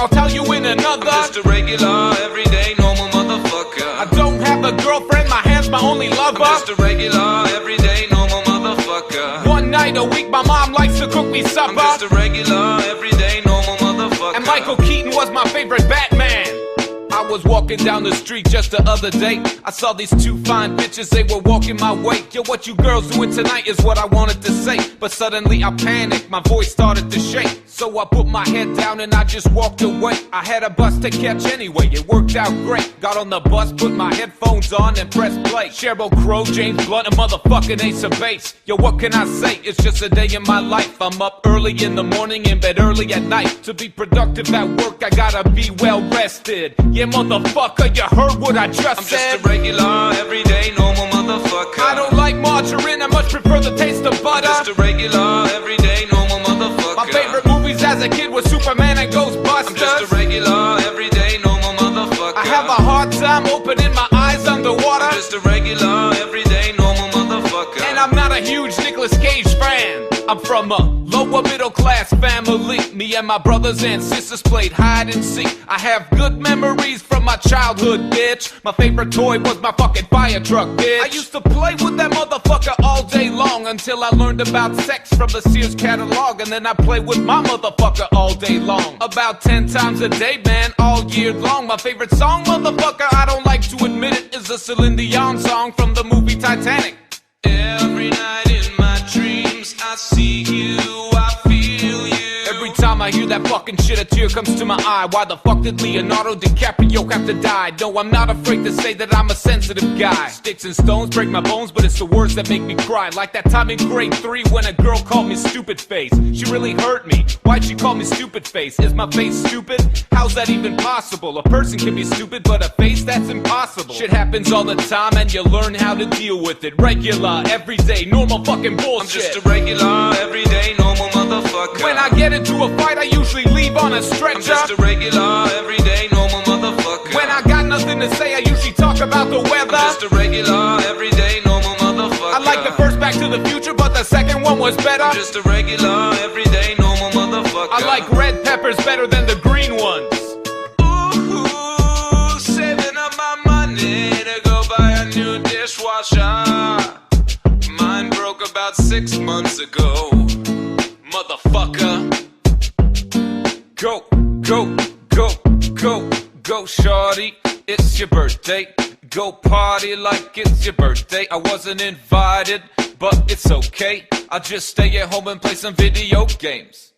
I'll tell you in another. I'm just a regular, everyday, normal motherfucker. I don't have a girlfriend, my hand's my only lover. I'm just a regular, everyday, normal motherfucker. One night a week my mom likes to cook me supper. I'm just a regular, everyday, normal motherfucker. And Michael Keaton was my favorite Batman. I was walking down the street just the other day. I saw these two fine bitches, they were walking my way. Yo, what you girls doing tonight is what I wanted to say. But suddenly I panicked, my voice started to shake. So I put my head down and I just walked away. I had a bus to catch anyway, it worked out great. Got on the bus, put my headphones on and pressed play. Sheryl Crow, James Blunt, and motherfucking Ace of Base. Yo, what can I say? It's just a day in my life. I'm up early in the morning, in bed early at night. To be productive at work, I gotta be well rested. Yeah, motherfucker, you heard what I just I'm said. just a regular, everyday, normal motherfucker. I don't like margarine, I much prefer the taste of butter. I'm just a regular, everyday, normal motherfucker. My favorite movies as a kid was Superman and Ghostbusters. I'm just a regular, everyday, normal motherfucker. I have a hard time opening my eyes underwater. I'm just a regular, everyday, normal motherfucker. And I'm not a huge Nicolas Cage fan. I'm from a lower middle class family. Me and my brothers and sisters played hide and seek. I have good memories from my childhood, bitch. My favorite toy was my fucking fire truck, bitch. I used to play with that motherfucker all day long until I learned about sex from the Sears catalog. And then I played with my motherfucker all day long. About 10 times a day, man, all year long. My favorite song, motherfucker, I don't like to admit it, is a Celine Dion song from the movie Titanic. Every night in my dreams, I see you, I feel you. Every time I hear that fucking shit, a tear comes to my eye. Why the fuck did Leonardo DiCaprio have to die? No, I'm not afraid to say that I'm a sensitive guy. Sticks and stones break my bones, but it's the words that make me cry. Like that time in grade 3 when a girl called me stupid face. She really hurt me. Why'd she call me stupid face? Is my face stupid? How's that even possible? A person can be stupid, but a face, that's impossible. Shit happens all the time and you learn how to deal with it. Regular, everyday, normal fucking bullshit. I'm just a regular, everyday, normal motherfucker. When I get into a fight, I usually leave on a stretcher. I'm just a regular, everyday, normal motherfucker. When I got nothing to say, I usually talk about the weather. I'm just a regular, everyday, normal motherfucker. I like the first Back to the Future, but the second one was better. I'm just a regular, everyday, normal motherfucker. I like red peppers better than the green ones. Ooh, saving up my money to go buy a new dishwasher. Mine broke about 6 months ago. Motherfucker. Go, go, go, go, go, shorty. It's your birthday. Go party like it's your birthday. I wasn't invited, but it's okay. I'll just stay at home and play some video games.